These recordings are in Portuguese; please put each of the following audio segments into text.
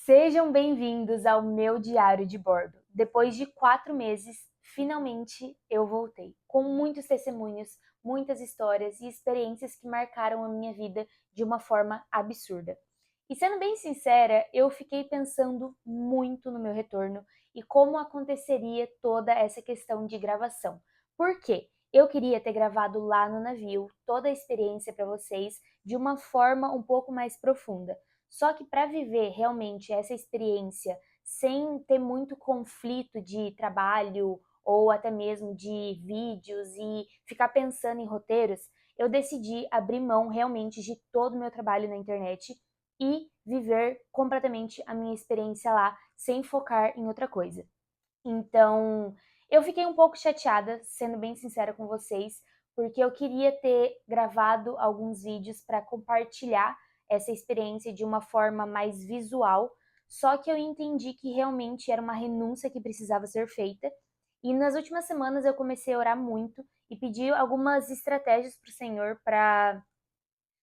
Sejam bem-vindos ao meu diário de bordo. Depois de 4 meses, finalmente eu voltei, com muitos testemunhos, muitas histórias e experiências que marcaram a minha vida de uma forma absurda. E sendo bem sincera, eu fiquei pensando muito no meu retorno e como aconteceria toda essa questão de gravação. Por quê? Eu queria ter gravado lá no navio toda a experiência para vocês de uma forma um pouco mais profunda. Só que para viver realmente essa experiência sem ter muito conflito de trabalho ou até mesmo de vídeos e ficar pensando em roteiros, eu decidi abrir mão realmente de todo o meu trabalho na internet e viver completamente a minha experiência lá, sem focar em outra coisa. Então, eu fiquei um pouco chateada, sendo bem sincera com vocês, porque eu queria ter gravado alguns vídeos para compartilhar essa experiência de uma forma mais visual, só que eu entendi que realmente era uma renúncia que precisava ser feita. E nas últimas semanas eu comecei a orar muito e pedir algumas estratégias para o Senhor para,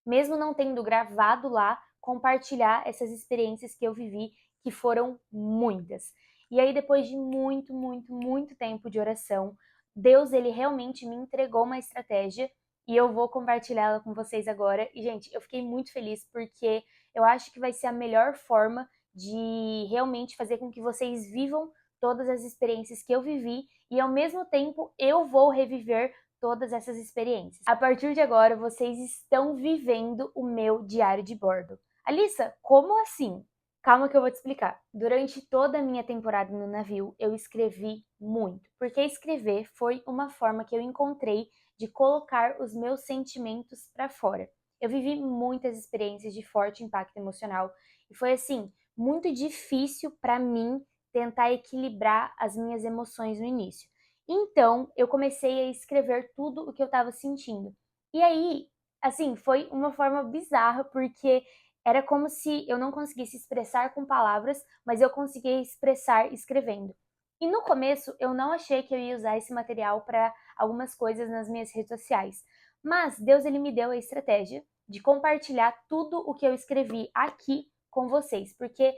mesmo não tendo gravado lá, compartilhar essas experiências que eu vivi, que foram muitas. E aí, depois de muito tempo de oração, Deus, ele realmente me entregou uma estratégia e eu vou compartilhá-la com vocês agora. E, gente, eu fiquei muito feliz porque eu acho que vai ser a melhor forma de realmente fazer com que vocês vivam todas as experiências que eu vivi e, ao mesmo tempo, eu vou reviver todas essas experiências. A partir de agora, vocês estão vivendo o meu diário de bordo. Alissa, como assim? Calma que eu vou te explicar. Durante toda a minha temporada no navio, eu escrevi muito, porque escrever foi uma forma que eu encontrei de colocar os meus sentimentos para fora. Eu vivi muitas experiências de forte impacto emocional e foi assim, muito difícil para mim tentar equilibrar as minhas emoções no início. Então, eu comecei a escrever tudo o que eu estava sentindo. E aí, assim, foi uma forma bizarra, porque era como se eu não conseguisse expressar com palavras, mas eu conseguia expressar escrevendo. E no começo, eu não achei que eu ia usar esse material para algumas coisas nas minhas redes sociais. Mas Deus, ele me deu a estratégia de compartilhar tudo o que eu escrevi aqui com vocês, porque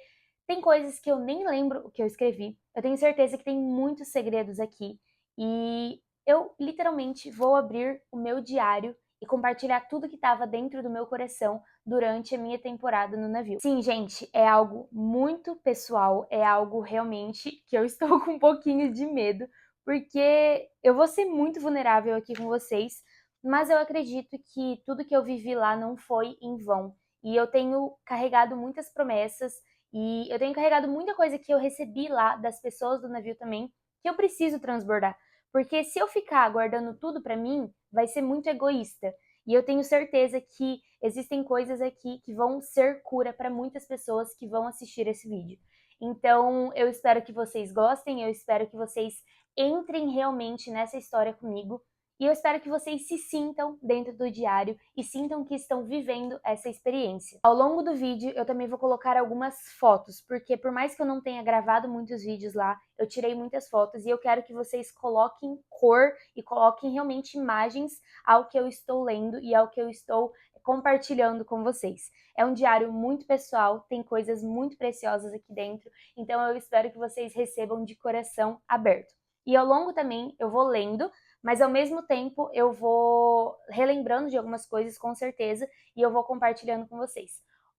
tem coisas que eu nem lembro o que eu escrevi. Eu tenho certeza que tem muitos segredos aqui e eu literalmente vou abrir o meu diário e compartilhar tudo que estava dentro do meu coração durante a minha temporada no navio. Sim, gente, é algo muito pessoal, é algo realmente que eu estou com um pouquinho de medo, porque eu vou ser muito vulnerável aqui com vocês, mas eu acredito que tudo que eu vivi lá não foi em vão. E eu tenho carregado muitas promessas e eu tenho carregado muita coisa que eu recebi lá das pessoas do navio também, que eu preciso transbordar. Porque se eu ficar guardando tudo para mim, vai ser muito egoísta. E eu tenho certeza que existem coisas aqui que vão ser cura para muitas pessoas que vão assistir esse vídeo. Então, eu espero que vocês gostem, eu espero que vocês entrem realmente nessa história comigo. E eu espero que vocês se sintam dentro do diário e sintam que estão vivendo essa experiência. Ao longo do vídeo, eu também vou colocar algumas fotos, porque por mais que eu não tenha gravado muitos vídeos lá, eu tirei muitas fotos e eu quero que vocês coloquem cor e coloquem realmente imagens ao que eu estou lendo e ao que eu estou compartilhando com vocês. É um diário muito pessoal, tem coisas muito preciosas aqui dentro, então eu espero que vocês recebam de coração aberto. E ao longo também eu vou lendo, mas ao mesmo tempo eu vou relembrando de algumas coisas com certeza e eu vou compartilhando com vocês.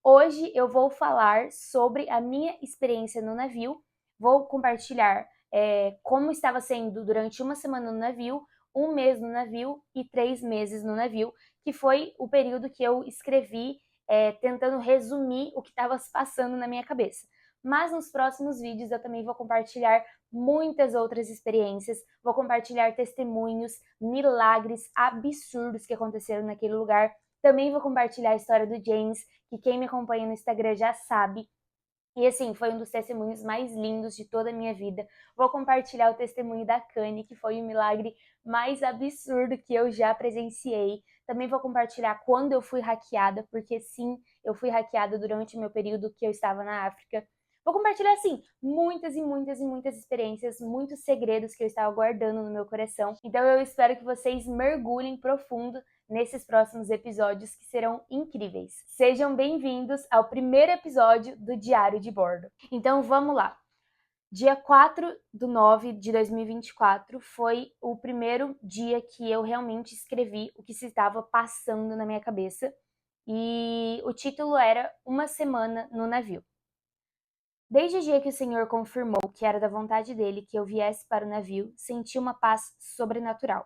Hoje eu vou falar sobre a minha experiência no navio, vou compartilhar como estava sendo durante uma semana no navio, um mês no navio e 3 meses no navio, que foi o período que eu escrevi tentando resumir o que estava se passando na minha cabeça. Mas nos próximos vídeos eu também vou compartilhar muitas outras experiências, vou compartilhar testemunhos, milagres absurdos que aconteceram naquele lugar. Também vou compartilhar a história do James, que quem me acompanha no Instagram já sabe. E assim, foi um dos testemunhos mais lindos de toda a minha vida. Vou compartilhar o testemunho da Kanye, que foi o milagre mais absurdo que eu já presenciei. Também vou compartilhar quando eu fui hackeada, porque sim, eu fui hackeada durante o meu período que eu estava na África. Vou compartilhar, assim, muitas experiências, muitos segredos que eu estava guardando no meu coração. Então eu espero que vocês mergulhem profundo nesses próximos episódios que serão incríveis. Sejam bem-vindos ao primeiro episódio do Diário de Bordo. Então vamos lá. Dia 4/9/2024 foi o primeiro dia que eu realmente escrevi o que se estava passando na minha cabeça e o título era Uma Semana no Navio. Desde o dia que o Senhor confirmou que era da vontade dele que eu viesse para o navio, senti uma paz sobrenatural.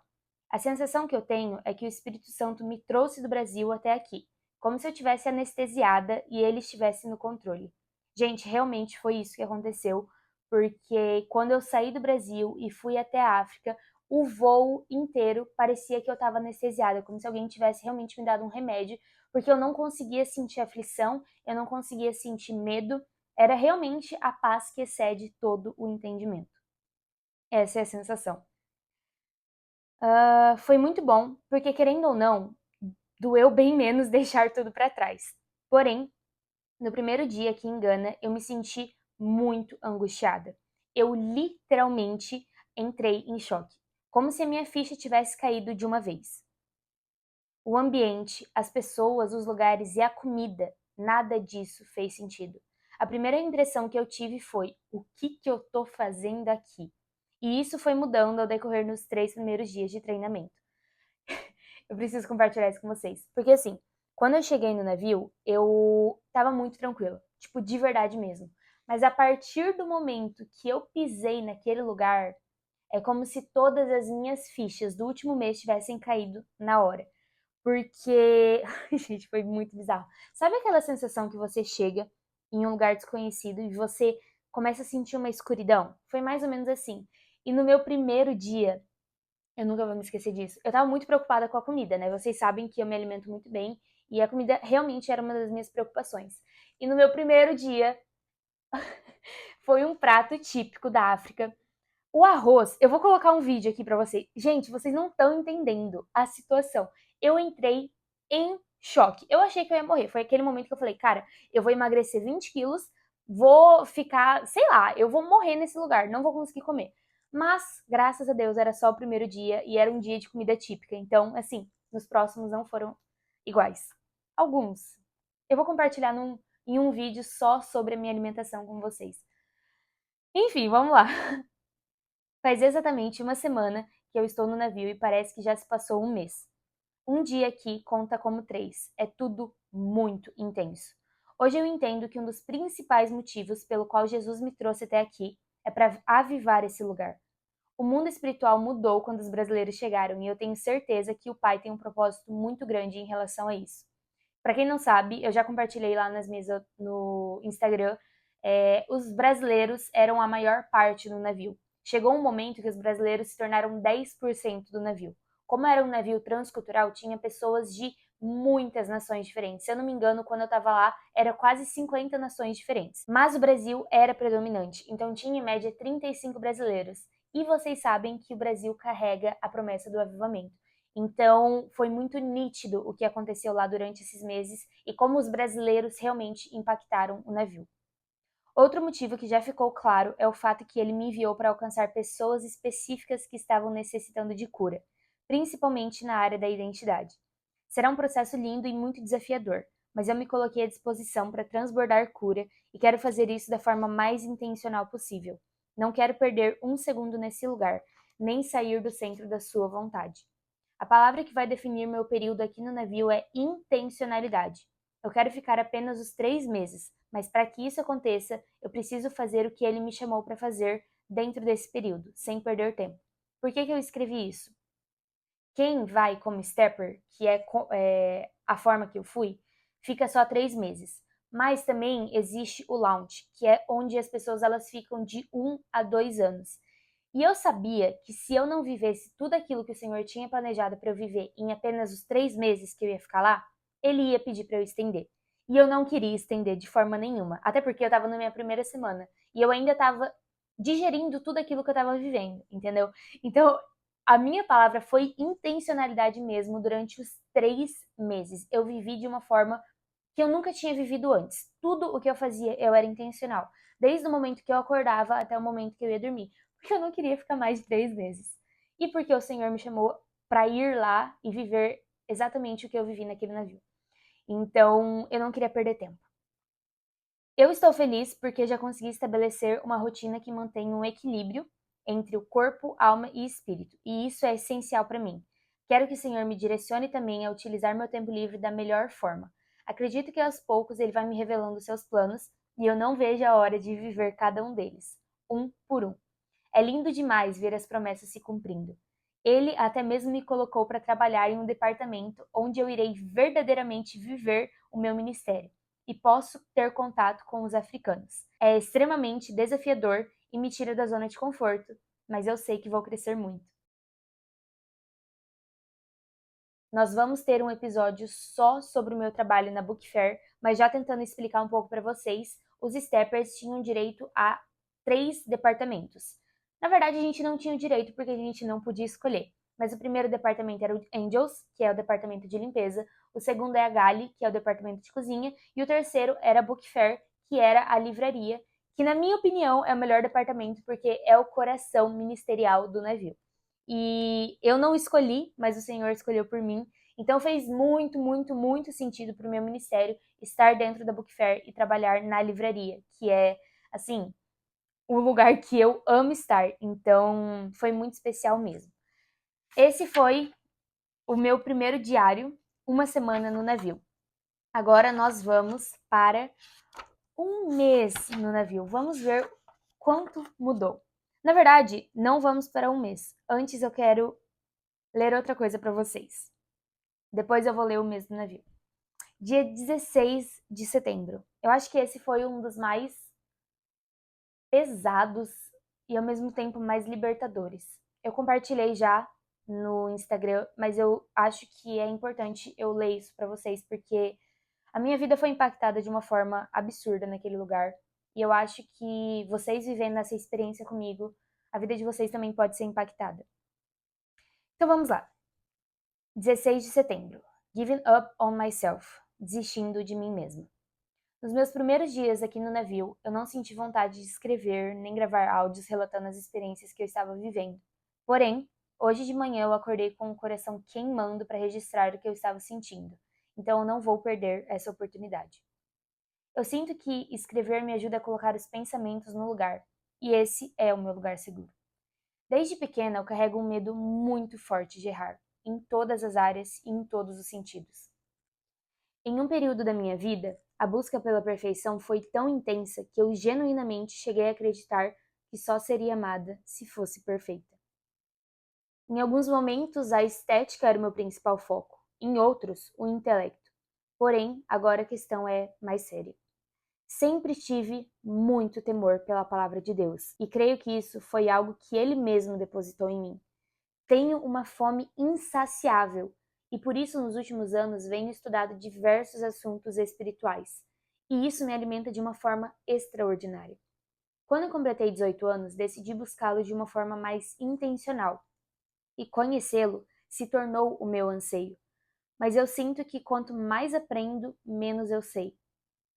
A sensação que eu tenho é que o Espírito Santo me trouxe do Brasil até aqui, como se eu tivesse anestesiada e ele estivesse no controle. Gente, realmente foi isso que aconteceu, porque quando eu saí do Brasil e fui até a África, o voo inteiro parecia que eu estava anestesiada, como se alguém tivesse realmente me dado um remédio, porque eu não conseguia sentir aflição, eu não conseguia sentir medo, era realmente a paz que excede todo o entendimento. Essa é a sensação. Foi muito bom, porque querendo ou não, doeu bem menos deixar tudo para trás. Porém, no primeiro dia aqui em Gana, eu me senti muito angustiada. Eu literalmente entrei em choque, como se a minha ficha tivesse caído de uma vez. O ambiente, as pessoas, os lugares e a comida, nada disso fez sentido. A primeira impressão que eu tive foi: o que eu tô fazendo aqui? E isso foi mudando ao decorrer nos 3 primeiros dias de treinamento. Eu preciso compartilhar isso com vocês. Porque assim, quando eu cheguei no navio, eu tava muito tranquila. Tipo, de verdade mesmo. Mas a partir do momento que eu pisei naquele lugar, é como se todas as minhas fichas do último mês tivessem caído na hora. Porque, gente, foi muito bizarro. Sabe aquela sensação que você chega em um lugar desconhecido e você começa a sentir uma escuridão? Foi mais ou menos assim. E no meu primeiro dia, eu nunca vou me esquecer disso, eu tava muito preocupada com a comida, né? Vocês sabem que eu me alimento muito bem e a comida realmente era uma das minhas preocupações. E no meu primeiro dia, foi um prato típico da África. O arroz, eu vou colocar um vídeo aqui pra vocês. Gente, vocês não estão entendendo a situação. Eu entrei em choque. Eu achei que eu ia morrer. Foi aquele momento que eu falei, cara, eu vou emagrecer 20 quilos, vou ficar, sei lá, eu vou morrer nesse lugar, não vou conseguir comer. Mas, graças a Deus, era só o primeiro dia e era um dia de comida típica. Então, assim, nos próximos não foram iguais. Alguns. Eu vou compartilhar em um vídeo só sobre a minha alimentação com vocês. Enfim, vamos lá. Faz exatamente uma semana que eu estou no navio e parece que já se passou um mês. Um dia aqui conta como 3. É tudo muito intenso. Hoje eu entendo que um dos principais motivos pelo qual Jesus me trouxe até aqui é para avivar esse lugar. O mundo espiritual mudou quando os brasileiros chegaram e eu tenho certeza que o Pai tem um propósito muito grande em relação a isso. Para quem não sabe, eu já compartilhei lá no Instagram, os brasileiros eram a maior parte no navio. Chegou um momento que os brasileiros se tornaram 10% do navio. Como era um navio transcultural, tinha pessoas de muitas nações diferentes. Se eu não me engano, quando eu estava lá, era quase 50 nações diferentes. Mas o Brasil era predominante, então tinha em média 35 brasileiros. E vocês sabem que o Brasil carrega a promessa do avivamento. Então, foi muito nítido o que aconteceu lá durante esses meses e como os brasileiros realmente impactaram o navio. Outro motivo que já ficou claro é o fato que ele me enviou para alcançar pessoas específicas que estavam necessitando de cura, principalmente na área da identidade. Será um processo lindo e muito desafiador, mas eu me coloquei à disposição para transbordar cura e quero fazer isso da forma mais intencional possível. Não quero perder um segundo nesse lugar, nem sair do centro da sua vontade. A palavra que vai definir meu período aqui no navio é intencionalidade. Eu quero ficar apenas os 3 meses, mas para que isso aconteça, eu preciso fazer o que ele me chamou para fazer dentro desse período, sem perder tempo. Por que eu escrevi isso? Quem vai como stepper, que é a forma que eu fui, fica só 3 meses. Mas também existe o launch, que é onde as pessoas elas ficam de 1 a 2 anos. E eu sabia que se eu não vivesse tudo aquilo que o Senhor tinha planejado para eu viver em apenas os 3 meses que eu ia ficar lá, ele ia pedir para eu estender. E eu não queria estender de forma nenhuma, até porque eu estava na minha primeira semana e eu ainda estava digerindo tudo aquilo que eu estava vivendo, entendeu? Então, a minha palavra foi intencionalidade mesmo durante os 3 meses. Eu vivi de uma forma que eu nunca tinha vivido antes. Tudo o que eu fazia, eu era intencional. Desde o momento que eu acordava até o momento que eu ia dormir. Porque eu não queria ficar mais de 3 meses. E porque o Senhor me chamou para ir lá e viver exatamente o que eu vivi naquele navio. Então, eu não queria perder tempo. Eu estou feliz porque já consegui estabelecer uma rotina que mantém um equilíbrio entre o corpo, alma e espírito, e isso é essencial para mim. Quero que o Senhor me direcione também a utilizar meu tempo livre da melhor forma. Acredito que aos poucos Ele vai me revelando seus planos e eu não vejo a hora de viver cada um deles, um por um. É lindo demais ver as promessas se cumprindo. Ele até mesmo me colocou para trabalhar em um departamento onde eu irei verdadeiramente viver o meu ministério e posso ter contato com os africanos. É extremamente desafiador e me tira da zona de conforto, mas eu sei que vou crescer muito. Nós vamos ter um episódio só sobre o meu trabalho na Book Fair, mas já tentando explicar um pouco para vocês, os steppers tinham direito a 3 departamentos. Na verdade, a gente não tinha o direito porque a gente não podia escolher. Mas o primeiro departamento era o Angels, que é o departamento de limpeza, o segundo é a Gali, que é o departamento de cozinha, e o terceiro era a Book Fair, que era a livraria, que na minha opinião é o melhor departamento porque é o coração ministerial do navio. E eu não escolhi, mas o Senhor escolheu por mim. Então fez muito, muito, muito sentido para o meu ministério estar dentro da Book Fair e trabalhar na livraria, que é, assim, o lugar que eu amo estar. Então foi muito especial mesmo. Esse foi o meu primeiro diário, uma semana no navio. Agora nós vamos para um mês no navio. Vamos ver quanto mudou. Na verdade, não vamos para um mês. Antes eu quero ler outra coisa para vocês. Depois eu vou ler o mês do navio. Dia 16 de setembro. Eu acho que esse foi um dos mais pesados e ao mesmo tempo mais libertadores. Eu compartilhei já no Instagram, mas eu acho que é importante eu ler isso para vocês porque a minha vida foi impactada de uma forma absurda naquele lugar. E eu acho que vocês vivendo essa experiência comigo, a vida de vocês também pode ser impactada. Então vamos lá. 16 de setembro. Giving up on myself. Desistindo de mim mesma. Nos meus primeiros dias aqui no navio, eu não senti vontade de escrever nem gravar áudios relatando as experiências que eu estava vivendo. Porém, hoje de manhã eu acordei com o coração queimando para registrar o que eu estava sentindo. Então eu não vou perder essa oportunidade. Eu sinto que escrever me ajuda a colocar os pensamentos no lugar, e esse é o meu lugar seguro. Desde pequena eu carrego um medo muito forte de errar, em todas as áreas e em todos os sentidos. Em um período da minha vida, a busca pela perfeição foi tão intensa que eu genuinamente cheguei a acreditar que só seria amada se fosse perfeita. Em alguns momentos, a estética era o meu principal foco, em outros, o intelecto. Porém, agora a questão é mais séria. Sempre tive muito temor pela palavra de Deus, e creio que isso foi algo que Ele mesmo depositou em mim. Tenho uma fome insaciável e por isso nos últimos anos venho estudado diversos assuntos espirituais. E isso me alimenta de uma forma extraordinária. Quando eu completei 18 anos, decidi buscá-lo de uma forma mais intencional. E conhecê-lo se tornou o meu anseio. Mas eu sinto que quanto mais aprendo, menos eu sei.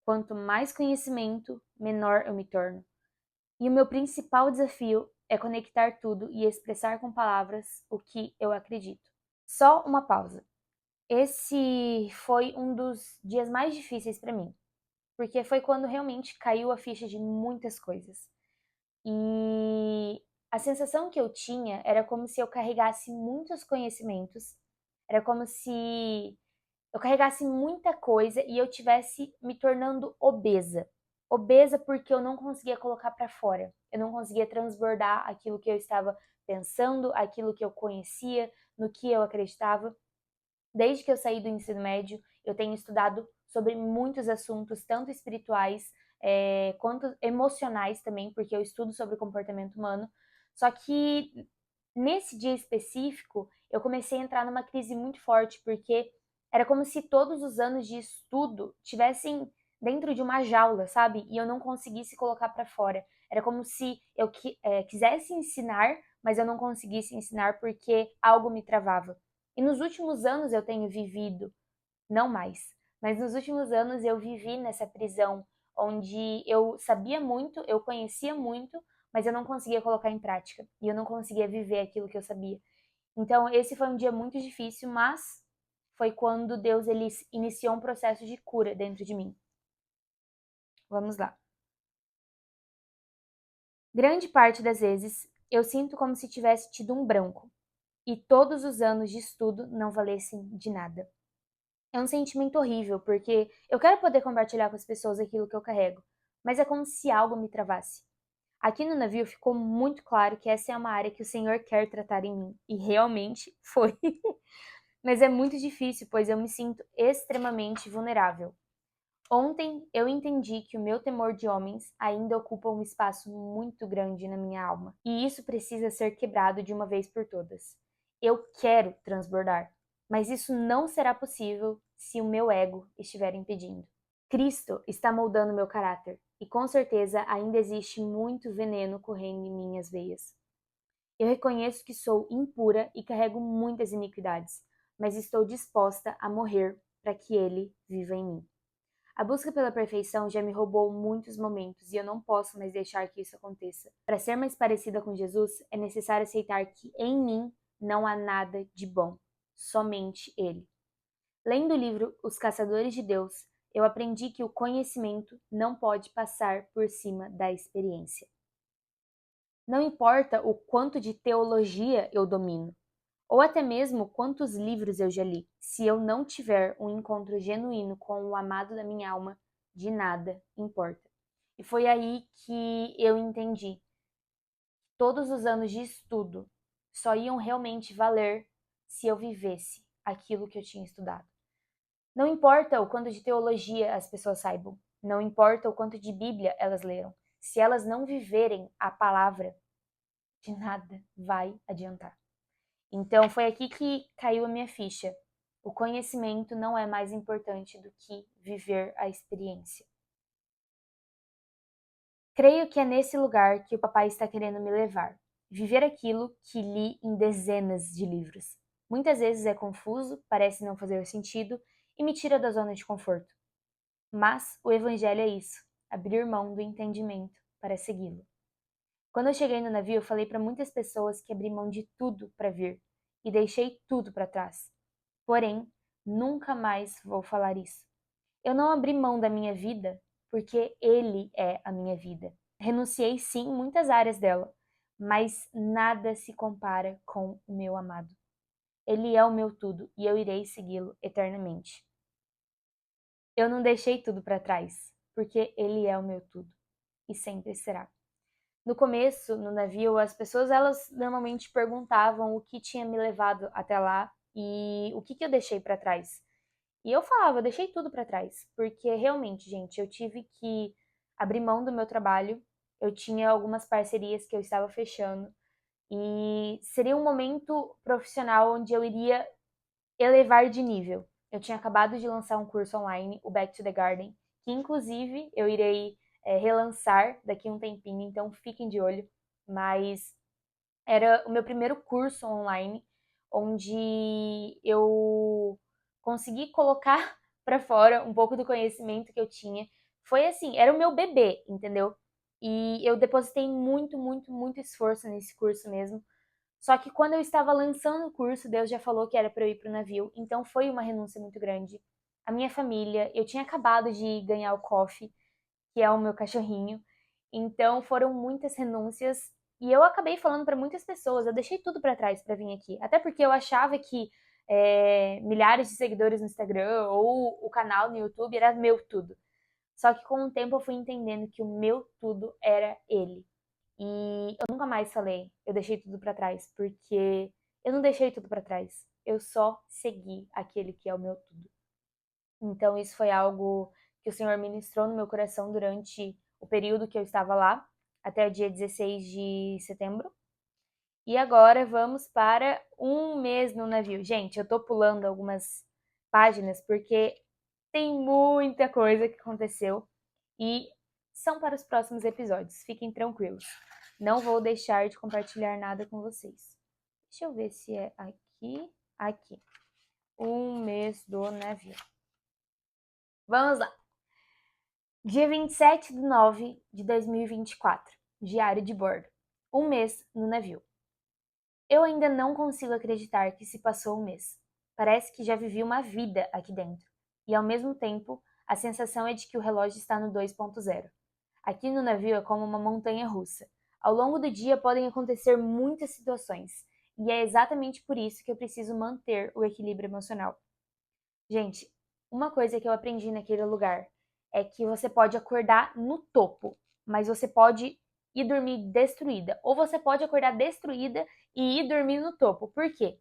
Quanto mais conhecimento, menor eu me torno. E o meu principal desafio é conectar tudo e expressar com palavras o que eu acredito. Só uma pausa. Esse foi um dos dias mais difíceis para mim, porque foi quando realmente caiu a ficha de muitas coisas. E a sensação que eu tinha era como se eu carregasse muitos conhecimentos, era como se eu carregasse muita coisa e eu tivesse me tornando obesa. Obesa porque eu não conseguia colocar para fora. Eu não conseguia transbordar aquilo que eu estava pensando, aquilo que eu conhecia, no que eu acreditava. Desde que eu saí do ensino médio, eu tenho estudado sobre muitos assuntos, tanto espirituais quanto emocionais também, porque eu estudo sobre o comportamento humano. Só que nesse dia específico, eu comecei a entrar numa crise muito forte, porque era como se todos os anos de estudo tivessem dentro de uma jaula, sabe? E eu não conseguisse colocar para fora. Era como se eu quisesse ensinar, mas eu não conseguisse ensinar porque algo me travava. E nos últimos anos eu tenho vivido, não mais, mas nos últimos anos eu vivi nessa prisão onde eu sabia muito, eu conhecia muito, mas eu não conseguia colocar em prática e eu não conseguia viver aquilo que eu sabia. Então esse foi um dia muito difícil, mas foi quando Deus ele iniciou um processo de cura dentro de mim. Vamos lá. Grande parte das vezes, eu sinto como se tivesse tido um branco e todos os anos de estudo não valessem de nada. É um sentimento horrível, porque eu quero poder compartilhar com as pessoas aquilo que eu carrego, mas é como se algo me travasse. Aqui no navio ficou muito claro que essa é uma área que o Senhor quer tratar em mim, e realmente foi. Mas é muito difícil, pois eu me sinto extremamente vulnerável. Ontem eu entendi que o meu temor de homens ainda ocupa um espaço muito grande na minha alma, e isso precisa ser quebrado de uma vez por todas. Eu quero transbordar, mas isso não será possível se o meu ego estiver impedindo. Cristo está moldando meu caráter, e com certeza ainda existe muito veneno correndo em minhas veias. Eu reconheço que sou impura e carrego muitas iniquidades, mas estou disposta a morrer para que Ele viva em mim. A busca pela perfeição já me roubou muitos momentos e eu não posso mais deixar que isso aconteça. Para ser mais parecida com Jesus, é necessário aceitar que em mim não há nada de bom, somente Ele. Lendo o livro Os Caçadores de Deus, eu aprendi que o conhecimento não pode passar por cima da experiência. Não importa o quanto de teologia eu domino, ou até mesmo quantos livros eu já li, se eu não tiver um encontro genuíno com o amado da minha alma, de nada importa. E foi aí que eu entendi. Todos os anos de estudo só iam realmente valer se eu vivesse aquilo que eu tinha estudado. Não importa o quanto de teologia as pessoas saibam, não importa o quanto de Bíblia elas leram, se elas não viverem a palavra, de nada vai adiantar. Então foi aqui que caiu a minha ficha. O conhecimento não é mais importante do que viver a experiência. Creio que é nesse lugar que o papai está querendo me levar. Viver aquilo que li em dezenas de livros. Muitas vezes é confuso, parece não fazer sentido e me tira da zona de conforto. Mas o evangelho é isso, abrir mão do entendimento para segui-lo. Quando eu cheguei no navio, eu falei para muitas pessoas que abri mão de tudo para vir e deixei tudo para trás. Porém, nunca mais vou falar isso. Eu não abri mão da minha vida porque ele é a minha vida. Renunciei sim em muitas áreas dela, mas nada se compara com o meu amado. Ele é o meu tudo e eu irei segui-lo eternamente. Eu não deixei tudo para trás, porque ele é o meu tudo e sempre será. No começo, no navio, as pessoas elas normalmente perguntavam o que tinha me levado até lá e o que eu deixei para trás. E eu falava, eu deixei tudo para trás, porque realmente, gente, eu tive que abrir mão do meu trabalho, eu tinha algumas parcerias que eu estava fechando e seria um momento profissional onde eu iria elevar de nível. Eu tinha acabado de lançar um curso online, o Back to the Garden, que inclusive eu irei relançar daqui a um tempinho, então fiquem de olho. Mas era o meu primeiro curso online, onde eu consegui colocar para fora um pouco do conhecimento que eu tinha. Foi assim, era o meu bebê, entendeu? E eu depositei muito, muito, muito esforço nesse curso mesmo. Só que quando eu estava lançando o curso, Deus já falou que era para eu ir para o navio, então foi uma renúncia muito grande. A minha família, eu tinha acabado de ganhar o Coffee, que é o meu cachorrinho, então foram muitas renúncias e eu acabei falando para muitas pessoas, eu deixei tudo para trás para vir aqui, até porque eu achava que milhares de seguidores no Instagram ou o canal no YouTube era meu tudo. Só que com o tempo eu fui entendendo que o meu tudo era ele. E eu nunca mais falei, eu deixei tudo pra trás, porque eu não deixei tudo pra trás. Eu só segui aquele que é o meu tudo. Então isso foi algo que o Senhor ministrou no meu coração durante o período que eu estava lá, até o dia 16 de setembro. E agora vamos para um mês no navio. Gente, eu tô pulando algumas páginas porque tem muita coisa que aconteceu e são para os próximos episódios. Fiquem tranquilos. Não vou deixar de compartilhar nada com vocês. Deixa eu ver se é aqui. Aqui. Um mês do navio. Vamos lá. Dia 27/9/2024. Diário de bordo. Um mês no navio. Eu ainda não consigo acreditar que se passou um mês. Parece que já vivi uma vida aqui dentro. E ao mesmo tempo, a sensação é de que o relógio está no 2.0. Aqui no navio é como uma montanha russa. Ao longo do dia podem acontecer muitas situações, e é exatamente por isso que eu preciso manter o equilíbrio emocional. Gente, uma coisa que eu aprendi naquele lugar é que você pode acordar no topo, mas você pode ir dormir destruída, ou você pode acordar destruída e ir dormir no topo. Por quê?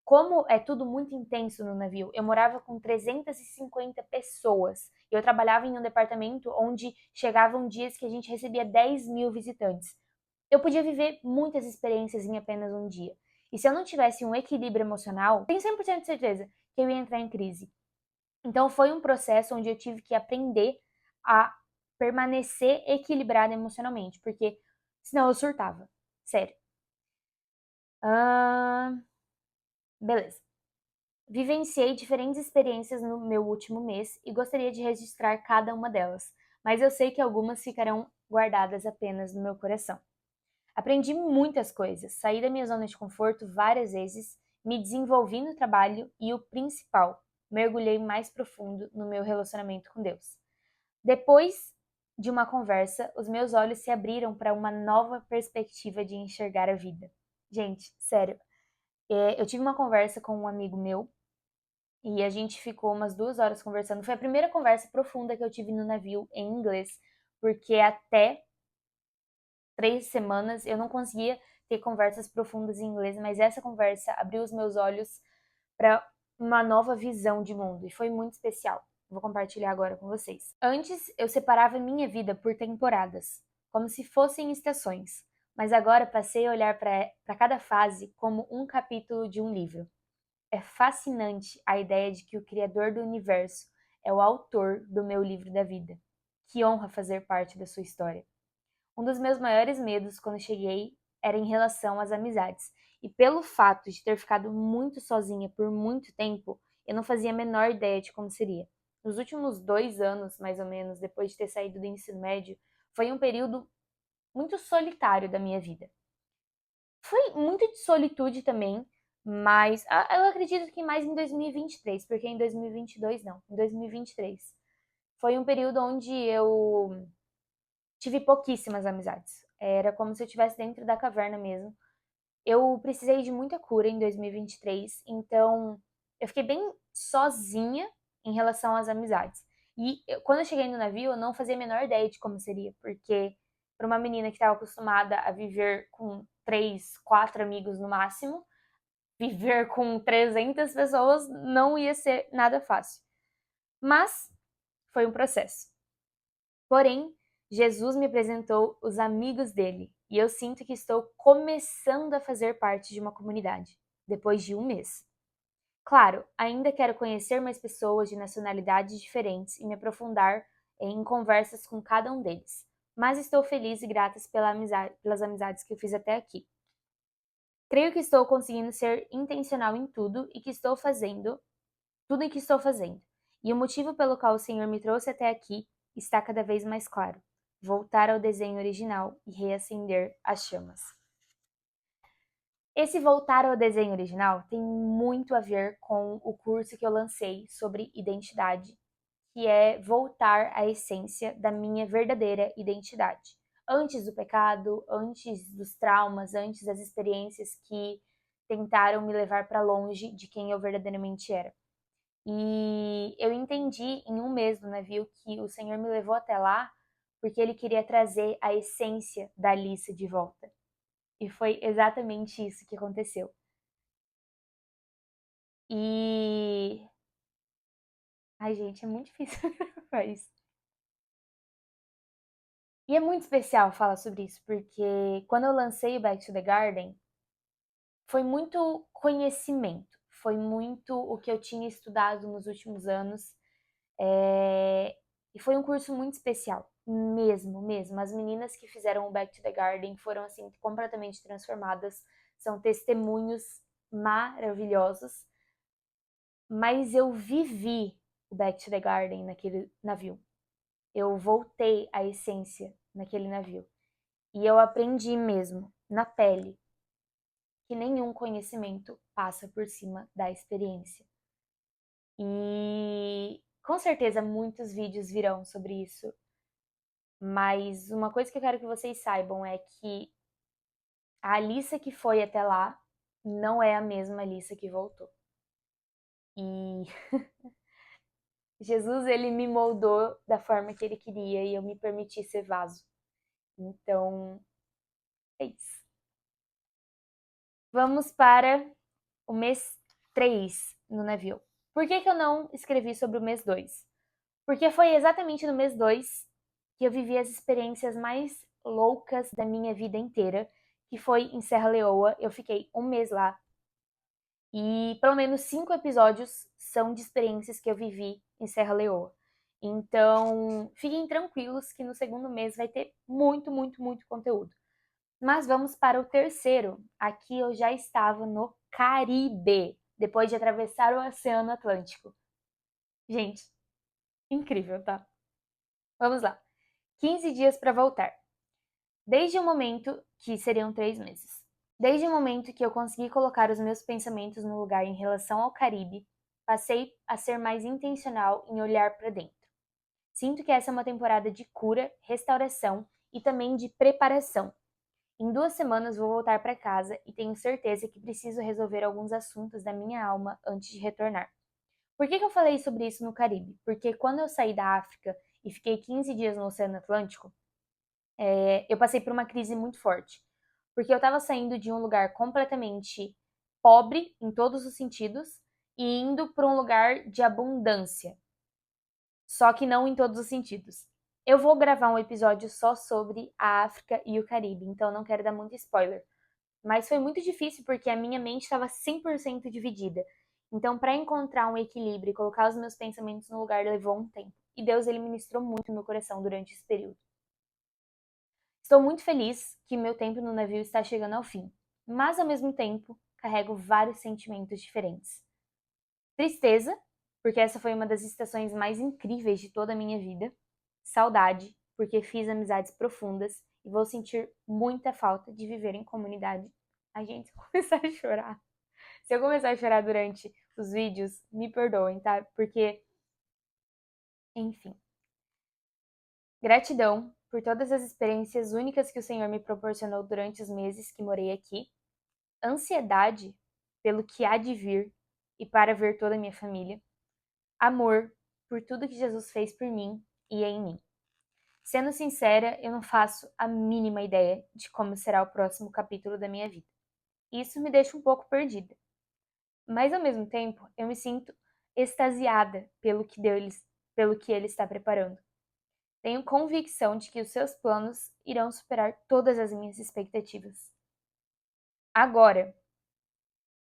Como é tudo muito intenso no navio, eu morava com 350 pessoas. Eu trabalhava em um departamento onde chegavam dias que a gente recebia 10 mil visitantes. Eu podia viver muitas experiências em apenas um dia. E se eu não tivesse um equilíbrio emocional, tenho 100% de certeza que eu ia entrar em crise. Então foi um processo onde eu tive que aprender a permanecer equilibrada emocionalmente, porque senão eu surtava. Sério. Beleza. Vivenciei diferentes experiências no meu último mês e gostaria de registrar cada uma delas, mas eu sei que algumas ficarão guardadas apenas no meu coração. Aprendi muitas coisas, saí da minha zona de conforto várias vezes, me desenvolvi no trabalho e o principal, mergulhei mais profundo no meu relacionamento com Deus. Depois de uma conversa, os meus olhos se abriram para uma nova perspectiva de enxergar a vida. Gente, sério, eu tive uma conversa com um amigo meu e a gente ficou umas 2 horas conversando. Foi a primeira conversa profunda que eu tive no navio em inglês, porque até 3 semanas eu não conseguia ter conversas profundas em inglês, mas essa conversa abriu os meus olhos para uma nova visão de mundo e foi muito especial. Vou compartilhar agora com vocês. Antes eu separava minha vida por temporadas, como se fossem estações, mas agora passei a olhar para cada fase como um capítulo de um livro. É fascinante a ideia de que o Criador do universo é o autor do meu livro da vida. Que honra fazer parte da sua história. Um dos meus maiores medos quando cheguei era em relação às amizades. E pelo fato de ter ficado muito sozinha por muito tempo, eu não fazia a menor ideia de como seria. Nos últimos 2 anos, mais ou menos, depois de ter saído do ensino médio, foi um período muito solitário da minha vida. Foi muito de solitude também, mas eu acredito que mais em 2023, porque em 2022 não, em 2023. Foi um período onde eu tive pouquíssimas amizades. Era como se eu estivesse dentro da caverna mesmo. Eu precisei de muita cura em 2023, então eu fiquei bem sozinha em relação às amizades. E quando eu cheguei no navio, eu não fazia a menor ideia de como seria, porque para uma menina que estava acostumada a viver com 3, 4 amigos no máximo, viver com 300 pessoas não ia ser nada fácil. Mas foi um processo. Porém, Jesus me apresentou os amigos dele e eu sinto que estou começando a fazer parte de uma comunidade, depois de um mês. Claro, ainda quero conhecer mais pessoas de nacionalidades diferentes e me aprofundar em conversas com cada um deles, mas estou feliz e grata pelas amizades que eu fiz até aqui. Creio que estou conseguindo ser intencional em tudo e que estou fazendo, tudo em que estou fazendo. E o motivo pelo qual o Senhor me trouxe até aqui está cada vez mais claro. Voltar ao desenho original e reacender as chamas. Esse voltar ao desenho original tem muito a ver com o curso que eu lancei sobre identidade, que é voltar à essência da minha verdadeira identidade. Antes do pecado, antes dos traumas, antes das experiências que tentaram me levar para longe de quem eu verdadeiramente era. E eu entendi em um mês do navio que o Senhor me levou até lá porque Ele queria trazer a essência da Alice de volta. E foi exatamente isso que aconteceu. E. Ai, gente, é muito difícil falar isso. E é muito especial falar sobre isso, porque quando eu lancei o Back to the Garden, foi muito conhecimento, foi muito o que eu tinha estudado nos últimos anos. E foi um curso muito especial, mesmo, mesmo. As meninas que fizeram o Back to the Garden foram, assim, completamente transformadas. São testemunhos maravilhosos. Mas eu vivi o Back to the Garden naquele navio. Eu voltei à essência naquele navio. E eu aprendi mesmo, na pele, que nenhum conhecimento passa por cima da experiência. E com certeza muitos vídeos virão sobre isso, mas uma coisa que eu quero que vocês saibam é que a Alissa que foi até lá não é a mesma Alissa que voltou. E Jesus, ele me moldou da forma que ele queria e eu me permiti ser vaso. Então, é isso. Vamos para o mês 3 no navio. Por que eu não escrevi sobre o mês 2? Porque foi exatamente no mês 2 que eu vivi as experiências mais loucas da minha vida inteira, que foi em Serra Leoa. Eu fiquei um mês lá. E pelo menos 5 episódios são de experiências que eu vivi em Serra Leoa. Então, fiquem tranquilos que no segundo mês vai ter muito, muito, muito conteúdo. Mas vamos para o terceiro. Aqui eu já estava no Caribe, depois de atravessar o Oceano Atlântico. Gente, incrível, tá? Vamos lá. 15 dias para voltar. Desde o momento que seriam 3 meses. Desde o momento que eu consegui colocar os meus pensamentos no lugar em relação ao Caribe, passei a ser mais intencional em olhar para dentro. Sinto que essa é uma temporada de cura, restauração e também de preparação. Em 2 semanas vou voltar para casa e tenho certeza que preciso resolver alguns assuntos da minha alma antes de retornar. Por que eu falei sobre isso no Caribe? Porque quando eu saí da África e fiquei 15 dias no Oceano Atlântico, eu passei por uma crise muito forte. Porque eu estava saindo de um lugar completamente pobre, em todos os sentidos, e indo para um lugar de abundância. Só que não em todos os sentidos. Eu vou gravar um episódio só sobre a África e o Caribe, então não quero dar muito spoiler. Mas foi muito difícil porque a minha mente estava 100% dividida. Então, para encontrar um equilíbrio e colocar os meus pensamentos no lugar levou um tempo. E Deus, ele ministrou muito no meu coração durante esse período. Estou muito feliz que meu tempo no navio está chegando ao fim, mas ao mesmo tempo carrego vários sentimentos diferentes. Tristeza, porque essa foi uma das estações mais incríveis de toda a minha vida. Saudade, porque fiz amizades profundas e vou sentir muita falta de viver em comunidade. Ai, gente, se eu começar a chorar. Se eu começar a chorar durante os vídeos, me perdoem, tá? Porque, enfim. Gratidão por todas as experiências únicas que o Senhor me proporcionou durante os meses que morei aqui. Ansiedade pelo que há de vir e para ver toda a minha família. Amor por tudo que Jesus fez por mim e em mim. Sendo sincera, eu não faço a mínima ideia de como será o próximo capítulo da minha vida. Isso me deixa um pouco perdida. Mas ao mesmo tempo, eu me sinto extasiada pelo que ele está preparando. Tenho convicção de que os seus planos irão superar todas as minhas expectativas. Agora,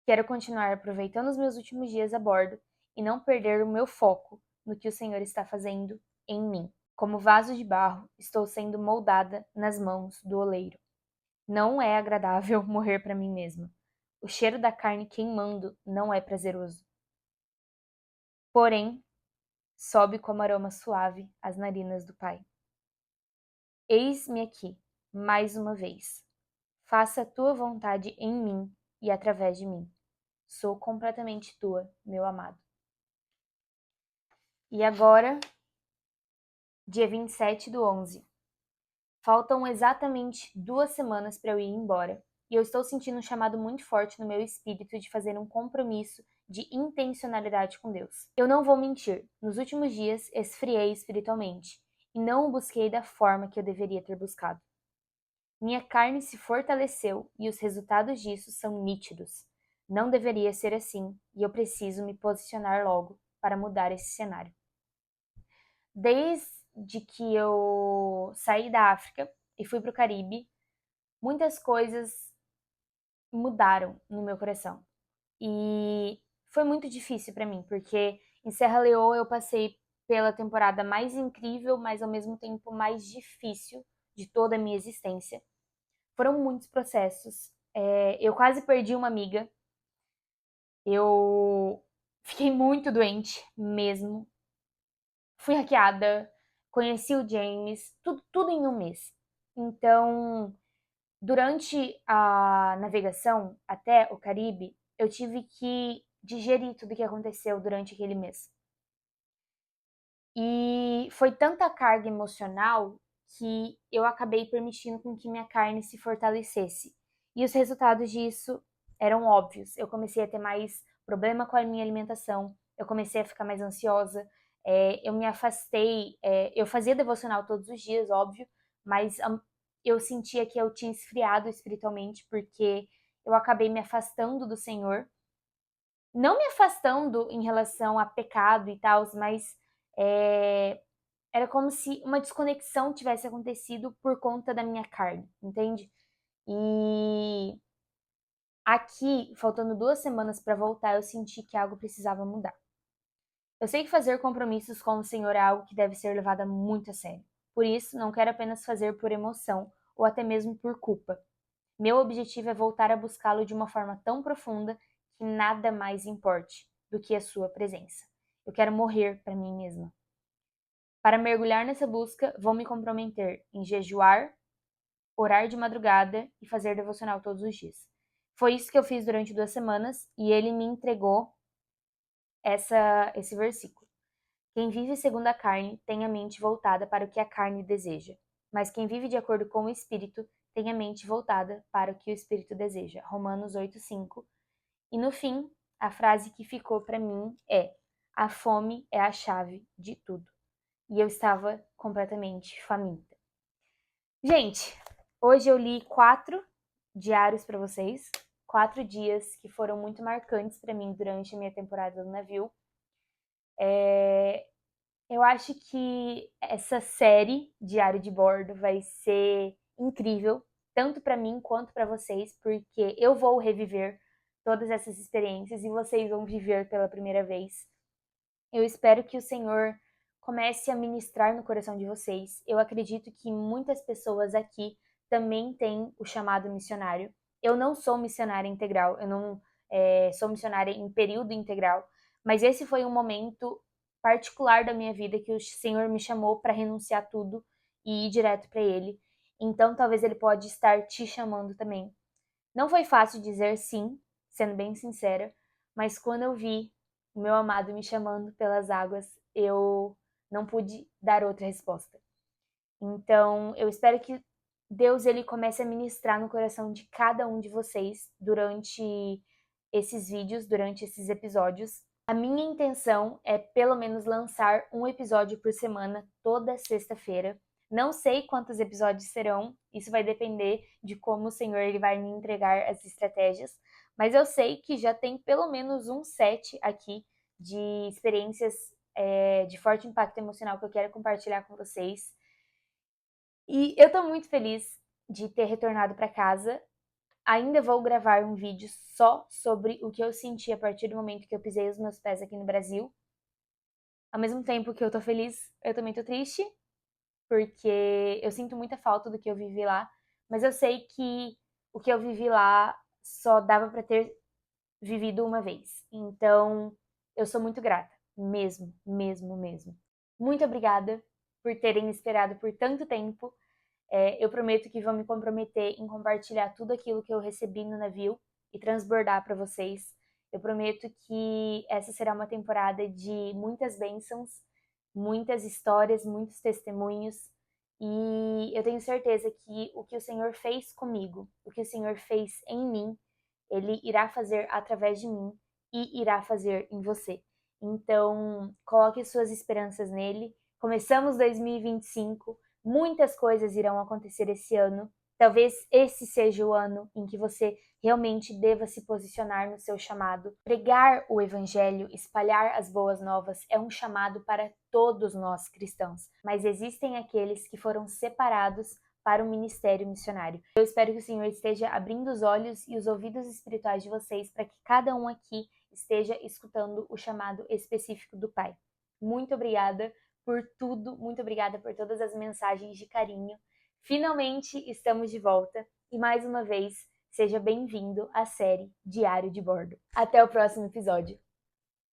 quero continuar aproveitando os meus últimos dias a bordo e não perder o meu foco no que o Senhor está fazendo em mim. Como vaso de barro, estou sendo moldada nas mãos do oleiro. Não é agradável morrer para mim mesma. O cheiro da carne queimando não é prazeroso. Porém, sobe como aroma suave às narinas do Pai. Eis-me aqui, mais uma vez. Faça a tua vontade em mim e através de mim. Sou completamente tua, meu amado. E agora, dia 27/11. Faltam exatamente 2 semanas para eu ir embora. E eu estou sentindo um chamado muito forte no meu espírito de fazer um compromisso de intencionalidade com Deus. Eu não vou mentir, nos últimos dias esfriei espiritualmente e não o busquei da forma que eu deveria ter buscado. Minha carne se fortaleceu e os resultados disso são nítidos. Não deveria ser assim e eu preciso me posicionar logo para mudar esse cenário. Desde que eu saí da África e fui para o Caribe, muitas coisas mudaram no meu coração. E foi muito difícil para mim, porque em Serra Leoa eu passei pela temporada mais incrível, mas ao mesmo tempo mais difícil de toda a minha existência. Foram muitos processos. Eu quase perdi uma amiga. Eu fiquei muito doente mesmo. Fui hackeada, conheci o James, tudo em um mês. Então, Durante a navegação até o Caribe, eu tive que digerir tudo o que aconteceu durante aquele mês. E foi tanta carga emocional que eu acabei permitindo com que minha carne se fortalecesse. E os resultados disso eram óbvios. Eu comecei a ter mais problema com a minha alimentação, eu comecei a ficar mais ansiosa, eu me afastei, eu fazia devocional todos os dias, óbvio, mas eu sentia que eu tinha esfriado espiritualmente porque eu acabei me afastando do Senhor. Não me afastando em relação a pecado e tal, mas é, era como se uma desconexão tivesse acontecido por conta da minha carne, entende? E aqui, faltando 2 semanas para voltar, eu senti que algo precisava mudar. Eu sei que fazer compromissos com o Senhor é algo que deve ser levado muito a sério. Por isso, não quero apenas fazer por emoção ou até mesmo por culpa. Meu objetivo é voltar a buscá-lo de uma forma tão profunda que nada mais importe do que a sua presença. Eu quero morrer para mim mesma. Para mergulhar nessa busca, vou me comprometer em jejuar, orar de madrugada e fazer devocional todos os dias. Foi isso que eu fiz durante 2 semanas e ele me entregou esse versículo. Quem vive segundo a carne tem a mente voltada para o que a carne deseja, mas quem vive de acordo com o Espírito tem a mente voltada para o que o Espírito deseja. Romanos 8:5. E no fim, a frase que ficou para mim é: a fome é a chave de tudo. E eu estava completamente faminta. Gente, hoje eu li 4 diários para vocês, 4 dias que foram muito marcantes para mim durante a minha temporada no navio. Eu acho que essa série Diário de Bordo vai ser incrível, tanto para mim quanto para vocês, porque eu vou reviver todas essas experiências e vocês vão viver pela primeira vez. Eu espero que o Senhor comece a ministrar no coração de vocês. Eu acredito que muitas pessoas aqui também têm o chamado missionário. Eu não sou missionária integral, eu não sou missionária em período integral, mas esse foi um momento particular da minha vida que o Senhor me chamou para renunciar tudo e ir direto para Ele. Então, talvez Ele pode estar te chamando também. Não foi fácil dizer sim, sendo bem sincera, mas quando eu vi o meu amado me chamando pelas águas, eu não pude dar outra resposta. Então, eu espero que Deus ele comece a ministrar no coração de cada um de vocês durante esses vídeos, durante esses episódios. A minha intenção é pelo menos lançar um episódio por semana toda sexta-feira. Não sei quantos episódios serão, isso vai depender de como o Senhor ele vai me entregar as estratégias, mas eu sei que já tem pelo menos um set aqui de experiências de forte impacto emocional que eu quero compartilhar com vocês. E eu tô muito feliz de ter retornado para casa. Ainda vou gravar um vídeo só sobre o que eu senti a partir do momento que eu pisei os meus pés aqui no Brasil. Ao mesmo tempo que eu tô feliz, eu também tô triste, porque eu sinto muita falta do que eu vivi lá, mas eu sei que o que eu vivi lá só dava para ter vivido uma vez. Então, eu sou muito grata, mesmo, mesmo, mesmo. Muito obrigada por terem esperado por tanto tempo. Eu prometo que vou me comprometer em compartilhar tudo aquilo que eu recebi no navio e transbordar para vocês. Eu prometo que essa será uma temporada de muitas bênçãos, muitas histórias, muitos testemunhos. E eu tenho certeza que o que o Senhor fez comigo, o que o Senhor fez em mim, Ele irá fazer através de mim e irá fazer em você. Então, coloque suas esperanças nele. Começamos 2025. Muitas coisas irão acontecer esse ano. Talvez esse seja o ano em que você realmente deva se posicionar no seu chamado. Pregar o evangelho, espalhar as boas novas é um chamado para todos nós cristãos, mas existem aqueles que foram separados para o ministério missionário. Eu espero que o Senhor esteja abrindo os olhos e os ouvidos espirituais de vocês para que cada um aqui esteja escutando o chamado específico do Pai. Muito obrigada por tudo, muito obrigada por todas as mensagens de carinho. Finalmente estamos de volta e mais uma vez, seja bem-vindo à série Diário de Bordo. Até o próximo episódio.